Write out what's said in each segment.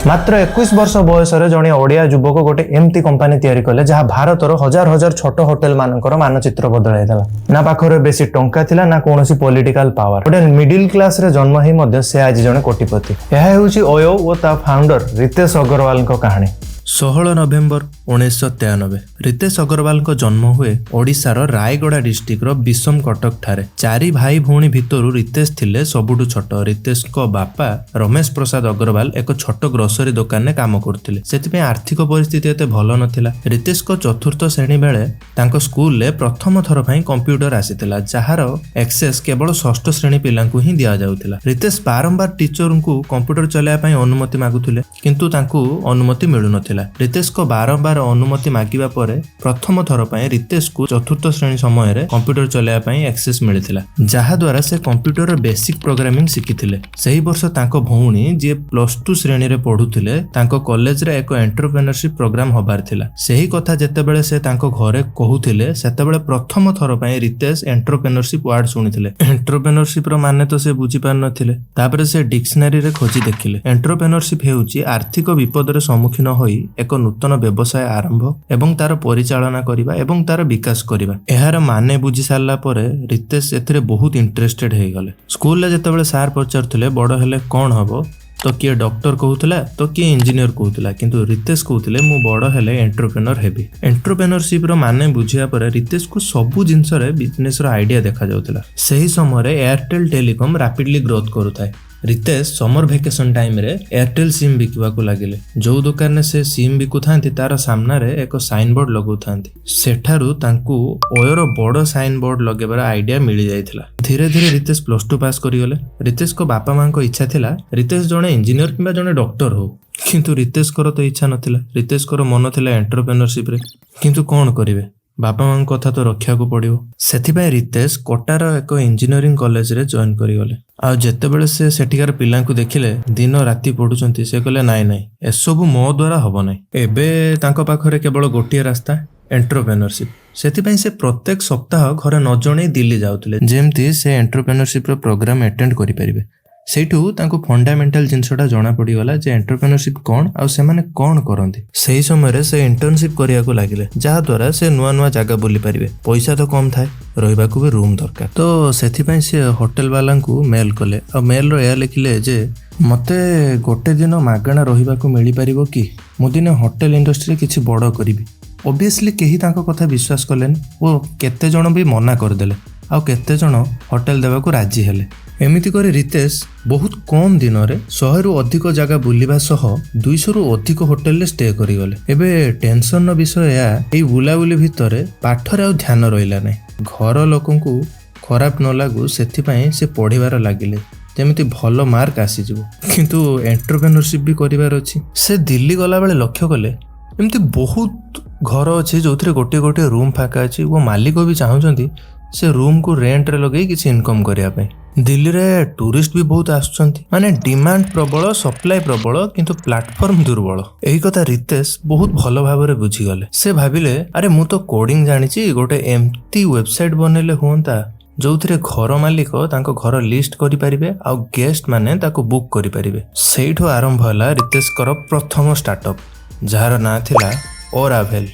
मात्र 21 वर्ष बयस जड़े ओडिया युवक गोटे एमती कंपानी तैयारी कले जहाँ भारतर हजार हजार छोट होटेल मानकर मानचित्र बदलाई देला। ना पाखरे बेसी टंका थिला ना कोनोसी पॉलिटिकल पावर। गोटे मिडिल क्लास रे जन्म ही मध्य से आज जने कोटिपति। यह हेउची ओयो ओ ता फाउंडर रितेश अग्रवाल को कहानी। 16 नवेम्बर 1993 रितेश अग्रवाल को जन्म हुए ओडिशार रायगड़ा डिस्ट्रिक्ट रो विषम कटक ठारे। चारि भाई भौणी भितरु रितेश थिले सबुठु छोट। रितेश को बापा रमेश प्रसाद अग्रवाल एक छोट ग्रोसरी दुकान में काम करथिले। सेतिपे आर्थिक परिस्थिति एते भलो नथिला। रितेश को चतुर्थ श्रेणी बेले तांको स्कूल ले प्रथम थर पई कंप्यूटर आसीतिला, जहार एक्सेस केवल षष्ठ श्रेणी पिलांकु ही दिया जाउतिला। रितेश बारंबार टीचर को कंप्यूटर चलाया पई अनुमति मागुथिले, किंतु तांकु अनुमति मिलु नथिला। रितेश को बारंबार अनुमति मागिबा परे प्रथम थर पई रितेश को चतुर्थ श्रेणी समय रे कंप्यूटर चलाया पई एक्सेस मिलिथिला, जहा द्वारा से कंप्यूटर बेसिक प्रोग्रामिंग शिखिथिले। सही वर्ष तांको भौणी जे +2 श्रेणी रे पढुथिले तांको कॉलेज रे एक एंटरप्रेन्योरशिप प्रोग्राम होबार थिला। सही कथा जेतेबेले से तांको घरे कहूथिले सेतेबेले प्रथम थर पई रितेश एंटरप्रेन्योरशिप वर्ड सुनिथिले। एंटरप्रेन्योरशिप रो माने तो से बुझी पार नथिले। तापरे से डिक्शनरी रे खोजी देखिले। एंटरप्रेन्योरशिप हेउची आर्थिक विपद रे सम्मुखीन होई एक नूतन व्यवसाय आरंभ एवं तार परिचालना करिबा एवं तार विकास करिबा। एहार माने बुझी सारला परे रितेश एथिरे बहुत इंटरेस्टेड हे गले। स्कूल ले जेतेबेले सार पचारथिले बड़ हेले कोन हबो, तो किए डॉक्टर कहूला तो किए इंजीनियर कहूला, किंतु रितेश कहूले मु बड़ हेले एंटरप्रेन्योर हेबी। एंटरप्रेन्योरशिप रो माने बुझिया परे रितेश को सबु जिंस रे बिजनेस रो आइडिया देखा जाउतला। सही समय रे एयरटेल टेलीकॉम रैपिडली ग्रोथ करूथाय। रितेश समर वेकेशन टाइम रे एयरटेल सिम बिकवा को लागिले। जो दुकान ने से सिम बिकु थांती तार सामना रे एक साइन बोर्ड लगौ थांती। सेठारु तांकू ओयो रो बड़ साइन बोर्ड लगेबार आइडिया मिली जायथिला। धीरे धीरे रितेश +2 पास करी गले। रितेश को बापा मां को इच्छा थिला रितेश जने इंजीनियर किबा जने डॉक्टर हो, किंतु रितेश को तो इच्छा नथिला। रितेश को मन थिला एंटरप्रेन्योरशिप रे, किंतु कोन करिवे, बापा मां कथा तो रखिया को पड़ियो। सेथिबाई रितेश कोटार एक इंजीनियरिंग कॉलेज रे जॉइन करी गले। आ जेतेबेले से सेठिकार पिलां को देखिले दिन राति पढुचंती, से कहले नाइ नाइ एसबु मो द्वारा हबो नाइ। एबे तांको पाखरे केवल गोटिए रास्ता, एंटरप्रेन्योरशिप। सेथिबाई से प्रत्येक सप्ताह घरे न जणे दिल्ली जाउतले, जेमती से एंटरप्रेन्योरशिप रो प्रोग्राम अटेंड करि परिबे। सेठू तांको फंडामेंटल जिनसटा जना पड़ी गला जे एंटरप्रेन्योरशिप कोन आ से माने कोन करंती। सही समय रे से इंटर्नशिप करिया को लागिले, जहा द्वारा से नुआ नुआ जागा बुली परिबे। पैसा तो कम थाए, रहिबा को भी रूम दरकार। तो सेथिबाई से होटल वाला को मेल कले। आ मेल रो या लिखिले जे मते गोटे दिन मागणा रहिबा को मिली परिबो कि मु दिने होटल इंडस्ट्री किछि बड़ करिबी। ऑब्वियसली केही तांको कथा विश्वास कलेनी ओ केते जण भी मना कर देले, आ केते जण होटल देबा को राजी हेले। एमिति करे रितेश बहुत कम दिन रे 100 रु अधिक जगह बुलिबा सह 200 रु अधिक होटल ले स्टे करी गले। एबे टेंशन न विषय या एई बुलाबुली भितरे पाठरे आ ध्यान रहिला नै। घर लोकंकु खराब न लागू सेथि पई से पढिबार लागिले जेमिति भलो मार्क आसी जिवो। किंतु एंटरप्रेन्योरशिप भी करिवार अछि। से दिल्ली गला बेले लक्ष्य कले एमिति बहुत घर अछि जोथरे गोटे गोटे रूम फाका अछि। वो मालिक भी चाहुचंती से रूम को रेंट रे लगे किसी इनकम करिया पे। दिल्ली रे टूरिस्ट भी बहुत आसुचंती, माने डिमांड प्रबल सप्लाई प्रबल, किंतु प्लेटफॉर्म दुर्बल। एही कथा रितेश बहुत भलो भाबरे बुझी गले। से भाबिले अरे मु तो कोडिंग जानिची, गोटे एम्प्टी वेबसाइट बनेले होंता जोथरे घर मालिक तांको घर लिस्ट करि परिबे आ गेस्ट माने ताको बुक करि परिबे। सेइठो आरंभ होला रितेश कर प्रथम स्टार्टअप, जहार ना थिला ओरावेल।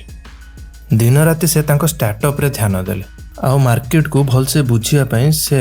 दिन राति से तांको स्टार्टअप रे ध्यान देले। आ मार्केट को भल से बुझिया पई से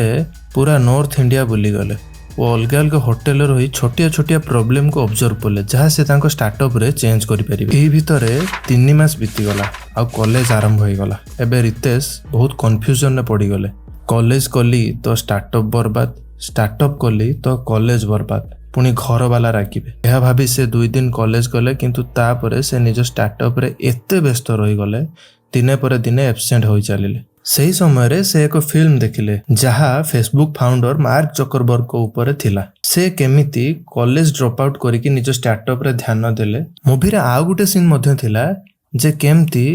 पूरा नॉर्थ इंडिया बुली गले। वो अलग अलग होटेल रही छोटिया छोटिया प्रॉब्लम को ऑब्जर्व कले, जहाँ से तांको स्टार्टअप रे चेंज करि परिबे। एही भितरे 3 मास बीती गला आ कॉलेज आरंभ होई गला। एबे रितेश बहुत कंफ्यूजन में पड़ी गले। कॉलेज कली तो स्टार्टअप बर्बाद, स्टार्टअप कली तो कॉलेज बर्बाद, पुणी घर वाला राखिबे। यह भाभी से 2 दिन कॉलेज गले, किंतु तापरे से निज स्टार्टअप रे एते व्यस्त रही गले दिने पर दिने एब्सेंट होई चलिले। सही समय रे से एक फिल्म देखिले जहाँ फेसबुक फाउंडर मार्क जकरबर्ग को ऊपर थिला। से केमिति कॉलेज ड्रॉप आउट करिकि निज स्टार्टअप रे ध्यान देले। मूवी रे आ गुटे सीन मध्य थिला जे केमती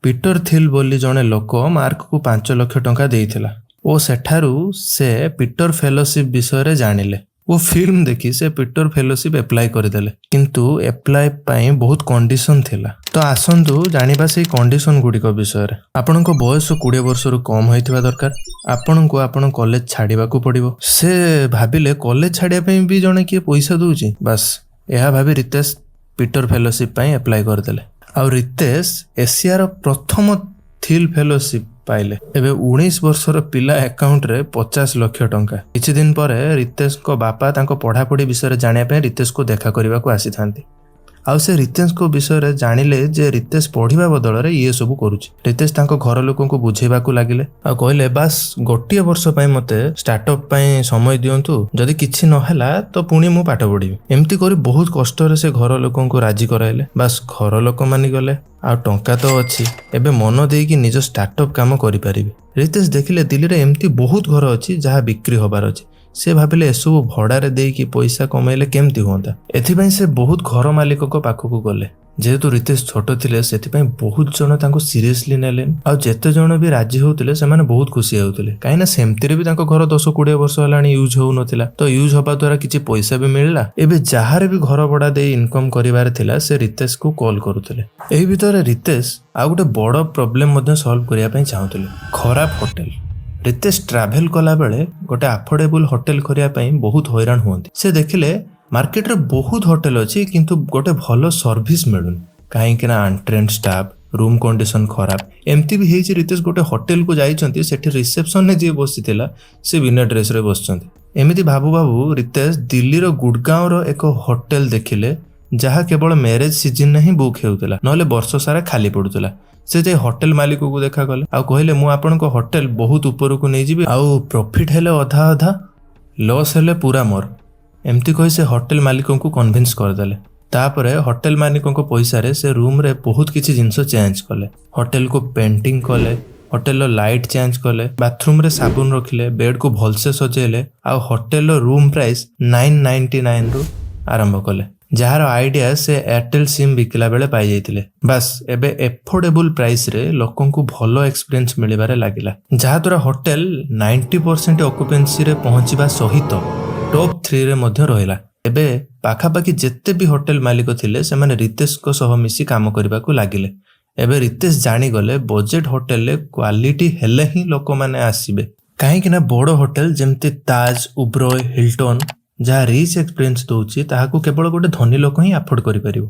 पीटर थिल बोली जने लोक मार्क को 5 लाख टंका देइथिला ओ सेठारु से पीटर फेलोशिप विषय रे जानिले। वो फिल्म देखी से पीटर फेलोशिप एप्लाई करदेले, किंतु एप्लाई पाई बहुत कंडीशन थिला। तो आसंतु जानिबा से कंडीशन गुड़िक विषय रे। आपनक बयस 20 वर्ष रु कम होइथिबा दरकार। आपनक आपन कॉलेज छाड़िबा को पड़िबो। से भाबिले कॉलेज छाड़िया पई भी जने के पैसा दउची, बस ଏହା ଭାବି ରିତେଶ ପିଟର ଫେଲୋସିପ୍ ପାଇଁ ଆପ୍ଲାଏ କରିଦେଲେ। ଆଉ ରିତେଶ ଏସିଆର ପ୍ରଥମ ଥିଲ୍ ଫେଲୋସିପ୍ ପାଇଲେ। ଏବେ 19 ବର୍ଷର ପିଲା ଆକାଉଣ୍ଟରେ 50 ଲକ୍ଷ ଟଙ୍କା। କିଛି ଦିନ ପରେ ରିତେଶଙ୍କ ବାପା ତାଙ୍କ ପଢ଼ାପଢ଼ି ବିଷୟରେ ଜାଣିବା ପାଇଁ ରିତେଶକୁ ଦେଖା କରିବାକୁ ଆସିଥାନ୍ତି। ଆଉ ସେ ରିତେଶଙ୍କ ବିଷୟରେ ଜାଣିଲେ ଯେ ରିତେଶ ପଢ଼ିବା ବଦଳରେ ଇଏ ସବୁ କରୁଛି। ରିତେଶ ତାଙ୍କ ଘର ଲୋକଙ୍କୁ ବୁଝେଇବାକୁ ଲାଗିଲେ ଆଉ କହିଲେ ବାସ୍ ଗୋଟିଏ ବର୍ଷ ପାଇଁ ମୋତେ ଷ୍ଟାର୍ଟଅପ୍ ପାଇଁ ସମୟ ଦିଅନ୍ତୁ, ଯଦି କିଛି ନହେଲା ତ ପୁଣି ମୁଁ ପାଠ ପଢ଼ିବି। ଏମିତି କରି ବହୁତ କଷ୍ଟରେ ସେ ଘର ଲୋକଙ୍କୁ ରାଜି କରାଇଲେ। ବାସ୍ ଘର ଲୋକ ମାନିଗଲେ। ଆଉ ଟଙ୍କା ତ ଅଛି, ଏବେ ମନ ଦେଇକି ନିଜ ଷ୍ଟାର୍ଟଅପ୍ କାମ କରିପାରିବେ। ରିତେଶ ଦେଖିଲେ ଦିଲ୍ଲୀରେ ଏମିତି ବହୁତ ଘର ଅଛି ଯାହା ବିକ୍ରି ହବାର ଅଛି। ସେ ଭାବିଲେ ଏସବୁ ଭଡ଼ାରେ ଦେଇକି ପଇସା କମେଇଲେ କେମିତି ହୁଅନ୍ତା। ଏଥିପାଇଁ ସେ ବହୁତ ଘର ମାଲିକଙ୍କ ପାଖକୁ ଗଲେ। ଯେହେତୁ ରିତେଶ ଛୋଟ ଥିଲେ ସେଥିପାଇଁ ବହୁତ ଜଣ ତାଙ୍କୁ ସିରିୟସଲି ନେଲେନି। ଆଉ ଯେତେ ଜଣ ବି ରାଜି ହେଉଥିଲେ ସେମାନେ ବହୁତ ଖୁସି ହେଉଥିଲେ, କାହିଁକିନା ସେମିତିରେ ବି ତାଙ୍କ ଘର 10-20 ବର୍ଷ ହେଲାଣି ୟୁଜ୍ ହେଉନଥିଲା। ତ ୟୁଜ୍ ହେବା ଦ୍ୱାରା କିଛି ପଇସା ବି ମିଳିଲା। ଏବେ ଯାହାର ବି ଘର ଭଡ଼ା ଦେଇ ଇନକମ୍ କରିବାର ଥିଲା ସେ ରିତେଶକୁ କଲ୍ କରୁଥିଲେ। ଏହି ଭିତରେ ରିତେଶ ଆଉ ଗୋଟେ ବଡ଼ ପ୍ରୋବ୍ଲେମ୍ ମଧ୍ୟ ସଲ୍ଭ କରିବା ପାଇଁ ଚାହୁଁଥିଲେ, ଖରାପ ହୋଟେଲ। ରିତେଶ ଟ୍ରାଭେଲ କଲାବେଳେ ଗୋଟେ ଆଫୋର୍ଡେବଲ୍ ହୋଟେଲ କରିବା ପାଇଁ ବହୁତ ହଇରାଣ ହୁଅନ୍ତି। ସେ ଦେଖିଲେ ମାର୍କେଟରେ ବହୁତ ହୋଟେଲ ଅଛି କିନ୍ତୁ ଗୋଟେ ଭଲ ସର୍ଭିସ୍ ମିଳୁନି, କାହିଁକିନା ଆଣ୍ଟ୍ରେନ୍ ଷ୍ଟାଫ୍, ରୁମ୍ କଣ୍ଡିସନ୍ ଖରାପ। ଏମିତି ବି ହେଇଛି ରିତେଶ ଗୋଟେ ହୋଟେଲକୁ ଯାଇଛନ୍ତି, ସେଠି ରିସେପସନରେ ଯିଏ ବସିଥିଲା ସେ ବିନା ଡ୍ରେସ୍ରେ ବସିଛନ୍ତି। ଏମିତି ଭାବୁ ଭାବୁ ରିତେଶ ଦିଲ୍ଲୀର ଗୁଡଗାଁର ଏକ ହୋଟେଲ ଦେଖିଲେ ଯାହା କେବଳ ମ୍ୟାରେଜ ସିଜନରେ ହିଁ ବୁକ୍ ହେଉଥିଲା, ନହେଲେ ବର୍ଷ ସାରା ଖାଲି ପଡୁଥିଲା। ସେ ଯାଇ ହୋଟେଲ ମାଲିକକୁ ଦେଖା କଲେ ଆଉ କହିଲେ ମୁଁ ଆପଣଙ୍କ ହୋଟେଲ ବହୁତ ଉପରକୁ ନେଇଯିବି, ଆଉ ପ୍ରଫିଟ୍ ହେଲେ ଅଧା ଅଧା, ଲସ୍ ହେଲେ ପୁରା ମୋର। ଏମିତି କହି ସେ ହୋଟେଲ ମାଲିକଙ୍କୁ କନଭିନ୍ସ କରିଦେଲେ। ତାପରେ ହୋଟେଲ ମାଲିକଙ୍କ ପଇସାରେ ସେ ରୁମ୍ରେ ବହୁତ କିଛି ଜିନିଷ ଚେଞ୍ଜ କଲେ। ହୋଟେଲକୁ ପେଣ୍ଟିଂ କଲେ, ହୋଟେଲର ଲାଇଟ୍ ଚେଞ୍ଜ କଲେ, ବାଥରୁମରେ ସାବୁନ ରଖିଲେ, ବେଡ୍କୁ ଭଲସେ ସଜେଇଲେ ଆଉ ହୋଟେଲର ରୁମ୍ ପ୍ରାଇସ୍ 999ରୁ ଆରମ୍ଭ କଲେ, ଯାହାର ଆଇଡିଆ ସେ ଏୟାରଟେଲ ସିମ୍ ବିକିଲା ବେଳେ ପାଇଯାଇଥିଲେ। ବାସ୍ ଏବେ ଏଫୋର୍ଡେବୁଲ ପ୍ରାଇସରେ ଲୋକଙ୍କୁ ଭଲ ଏକ୍ସପିରିଏନ୍ସ ମିଳିବାରେ ଲାଗିଲା, ଯାହାଦ୍ୱାରା ହୋଟେଲ 90% ଅକୁପେନ୍ସିରେ ପହଞ୍ଚିବା ସହିତ ଟପ୍ 3ରେ ମଧ୍ୟ ରହିଲା। ଏବେ ପାଖାପାଖି ଯେତେ ବି ହୋଟେଲ ମାଲିକ ଥିଲେ ସେମାନେ ରିତେଶଙ୍କ ସହ ମିଶି କାମ କରିବାକୁ ଲାଗିଲେ। ଏବେ ରିତେଶ ଜାଣିଗଲେ ବଜେଟ୍ ହୋଟେଲରେ କ୍ୱାଲିଟି ହେଲେ ହିଁ ଲୋକମାନେ ଆସିବେ, କାହିଁକିନା ବଡ଼ ହୋଟେଲ ଯେମିତି ତାଜ, ଉବ୍ରୟ, ହିଲ୍ଟନ୍ ଯାହା ରିଚ୍ ଏକ୍ସପିରିଏନ୍ସ ଦେଉଛି ତାହାକୁ କେବଳ ଗୋଟେ ଧନୀ ଲୋକ ହିଁ ଆଫୋର୍ଡ କରିପାରିବ।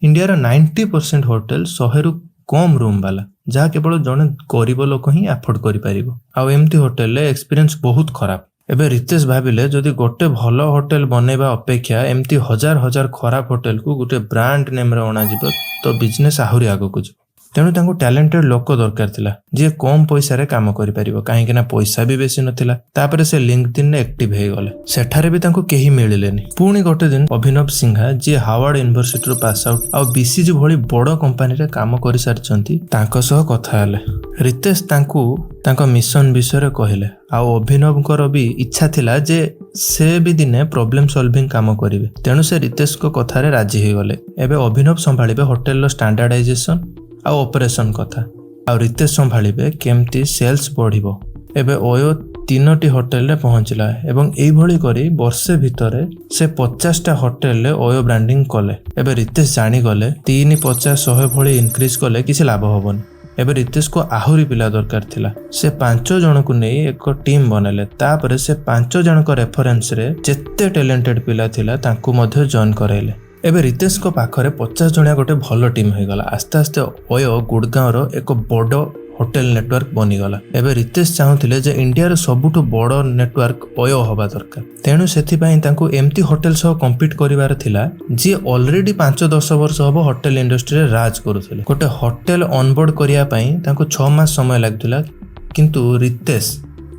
ଇଣ୍ଡିଆର 90% ହୋଟେଲ 100ରୁ କମ୍ ରୁମ୍ ବାଲା, ଯାହା କେବଳ ଜଣେ ଗରିବ ଲୋକ ହିଁ ଆଫୋର୍ଡ କରିପାରିବ। ଆଉ ଏମିତି ହୋଟେଲରେ ଏକ୍ସପିରିଏନ୍ସ ବହୁତ ଖରାପ। ଏବେ ରିତେଶ ଭାବିଲେ ଯଦି ଗୋଟେ ଭଲ ହୋଟେଲ ବନେଇବା ଅପେକ୍ଷା ଏମିତି ହଜାର ହଜାର ଖରାପ ହୋଟେଲକୁ ଗୋଟେ ବ୍ରାଣ୍ଡ ନେମ୍ରେ ଅଣାଯିବ ତ ବିଜନେସ୍ ଆହୁରି ଆଗକୁ ଯିବ। ତେଣୁ ତାଙ୍କୁ ଟ୍ୟାଲେଣ୍ଟେଡ୍ ଲୋକ ଦରକାର ଥିଲା ଯିଏ କମ୍ ପଇସାରେ କାମ କରିପାରିବ, କାହିଁକିନା ପଇସା ବି ବେଶୀ ନଥିଲା। ତାପରେ ସେ ଲିଙ୍କଡଇନରେ ଆକ୍ଟିଭ ହେଇଗଲେ, ସେଠାରେ ବି ତାଙ୍କୁ କେହି ମିଳିଲେନି। ପୁଣି ଗୋଟେ ଦିନ ଅଭିନବ ସିଂହା ଯିଏ ହାୱାର୍ଡ ୟୁନିଭର୍ସିଟିରୁ ପାସ୍ ଆଉଟ୍ ଆଉ BCG ଭଳି ବଡ଼ କମ୍ପାନୀରେ କାମ କରିସାରିଛନ୍ତି ତାଙ୍କ ସହ କଥା ହେଲେ। ରିତେଶ ତାଙ୍କୁ ତାଙ୍କ ମିଶନ ବିଷୟରେ କହିଲେ ଆଉ ଅଭିନବଙ୍କର ବି ଇଚ୍ଛା ଥିଲା ଯେ ସେ ବି ଦିନେ ପ୍ରୋବ୍ଲେମ ସଲଭିଂ କାମ କରିବେ, ତେଣୁ ସେ ରିତେଶଙ୍କ କଥାରେ ରାଜି ହେଇଗଲେ। ଏବେ ଅଭିନବ ସମ୍ଭାଳିବେ ହୋଟେଲର ଷ୍ଟାଣ୍ଡାର୍ଡାଇଜେସନ ଆଉ ଅପରେସନ କଥା, ଆଉ ରିତେଶ ସମ୍ଭାଳିବେ କେମିତି ସେଲ୍ସ ବଢ଼ିବ। ଏବେ OYO 3ଟି ହୋଟେଲରେ ପହଞ୍ଚିଲା ଏବଂ ଏଇଭଳି କରି ବର୍ଷେ ଭିତରେ ସେ 50ଟା ହୋଟେଲରେ OYO ବ୍ରାଣ୍ଡିଂ କଲେ। ଏବେ ରିତେଶ ଜାଣିଗଲେ 3, 50, 100 ଭଳି ଇନକ୍ରିଜ କଲେ କିଛି ଲାଭ ହବନି। ଏବେ ରିତେଶକୁ ଆହୁରି ପିଲା ଦରକାର ଥିଲା। ସେ 5 ଜଣଙ୍କୁ ନେଇ ଏକ ଟିମ୍ ବନେଇଲେ। ତାପରେ ସେ 5 ଜଣଙ୍କ ରେଫରେନ୍ସରେ ଯେତେ ଟ୍ୟାଲେଣ୍ଟେଡ୍ ପିଲା ଥିଲା ତାଙ୍କୁ ମଧ୍ୟ ଜଏନ୍ କରାଇଲେ। ଏବେ ରିତେଶଙ୍କ ପାଖରେ 50 ଜଣିଆ ଗୋଟେ ଭଲ ଟିମ୍ ହେଇଗଲା। ଆସ୍ତେ ଆସ୍ତେ OYO ଗୁଡଗାଁର ଏକ ବଡ଼ ହୋଟେଲ ନେଟୱାର୍କ ବନିଗଲା। ଏବେ ରିତେଶ ଚାହୁଁଥିଲେ ଯେ ଇଣ୍ଡିଆର ସବୁଠୁ ବଡ଼ ନେଟୱାର୍କ OYO ହେବା ଦରକାର, ତେଣୁ ସେଥିପାଇଁ ତାଙ୍କୁ ଏମିତି ହୋଟେଲ ସହ କମ୍ପିଟ୍ କରିବାର ଥିଲା ଯିଏ ଅଲରେଡି 5-10 ବର୍ଷ ହେବ ହୋଟେଲ ଇଣ୍ଡଷ୍ଟ୍ରିରେ ରାଜ କରୁଥିଲେ। ଗୋଟେ ହୋଟେଲ ଅନବୋର୍ଡ କରିବା ପାଇଁ ତାଙ୍କୁ 6 ମାସ ସମୟ ଲାଗୁଥିଲା, କିନ୍ତୁ ରିତେଶ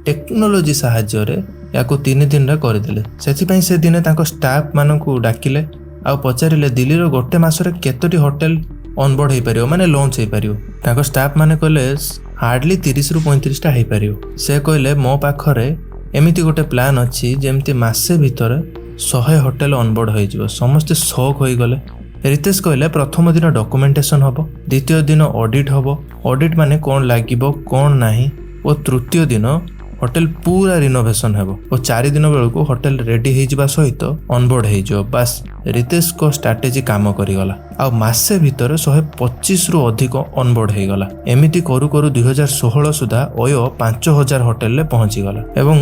ଟେକ୍ନୋଲୋଜି ସାହାଯ୍ୟରେ ୟାକୁ 3 ଦିନରେ କରିଦେଲେ। ସେଥିପାଇଁ ସେ ଦିନେ ତାଙ୍କ ଷ୍ଟାଫ୍ ମାନଙ୍କୁ ଡାକିଲେ ଆଉ ପଚାରିଲେ ଦିଲ୍ଲୀର ଗୋଟେ ମାସରେ କେତୋଟି ହୋଟେଲ ଅନବୋର୍ଡ ହେଇପାରିବ, ମାନେ ଲଞ୍ଚ ହେଇପାରିବ। ତାଙ୍କ ଷ୍ଟାଫ୍ ମାନେ କହିଲେ ହାର୍ଡଲି 30ରୁ 35ଟା ହେଇପାରିବ। ସେ କହିଲେ ମୋ ପାଖରେ ଏମିତି ଗୋଟେ ପ୍ଲାନ୍ ଅଛି ଯେମିତି ମାସେ ଭିତରେ 100 ହୋଟେଲ ଅନବୋର୍ଡ ହେଇଯିବ। ସମସ୍ତେ ସକ୍ ହୋଇଗଲେ। ରିତେଶ କହିଲେ ପ୍ରଥମ ଦିନ ଡକୁମେଣ୍ଟେସନ ହେବ, ଦ୍ୱିତୀୟ ଦିନ ଅଡିଟ୍ ହେବ, ଅଡିଟ୍ ମାନେ କ'ଣ ଲାଗିବ କ'ଣ ନାହିଁ, ଓ ତୃତୀୟ ଦିନ होटेल पूरा रिनोवेशन हेबो और 4 दिन बेलू होटेल रेडी हो सहित ऑनबोर्ड हो बस रितेश को स्ट्राटेजी काम करिगला आ मासे भितर 125 रु अधिक ऑनबोर्ड हो गला। एमिति करू करू 2016 सुधा ओयो 5000 होटेल ले पहुंची गला एवं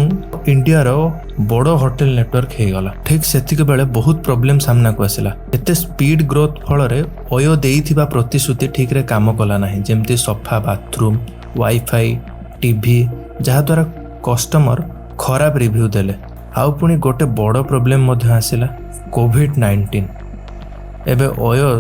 इंडिया रो बड़ होटेल नेटवर्क हो गला। ठीक सेतिक बेले बहुत प्रॉब्लम सामना को आसिला। एते स्पीड ग्रोथ फल रे ओयो देइथिबा प्रतिश्रुति ठीक रे काम कला नाही, जेमति सफा बाथरूम, वाईफाई, टीवी, जहा द्वारा कस्टमर खराब रिव्यू देले। आउ पुणी गोटे बड़ प्रॉब्लम मध्य आसिला कोविड-19। एबे ओयो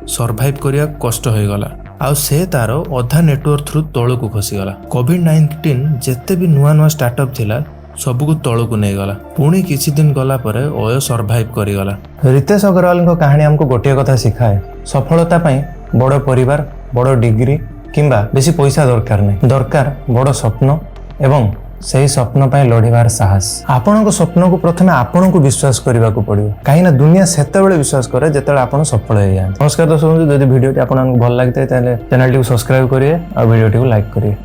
सर्वाइव करिया कष्ट हो गला आउ से तार अधा नेटवर्क थ्रू तळकु खसीगला। कोविड-19 जेते भी नुआ नुआ स्टार्टअप थिला सबको तळकु नहीं गला। पुणी किछि दिन गला परे ओयो सर्वाइव करिगला। रितेश अग्रवाल कहानी हमको गोटे कथा शिखाए, सफलता पाई बड़ परिवार, बड़ डिग्री किंबा बेसी पैसा दरकार नहीं, दरकार बड़ स्वप्न एवं सही स्वप्न पाई लड़िबार साहस। आपणको स्वप्न को प्रथमे आपणको विश्वास करने को पड़ो, कहीं दुनिया सेतेबेले विश्वास करे जेतेबेले आपण सफल हो जाए। नमस्कार दर्शक बंधु, जदि वीडियो आपको भल लगी चैनल टी सब्सक्राइब करिए और वीडियो टी लाइक करिए।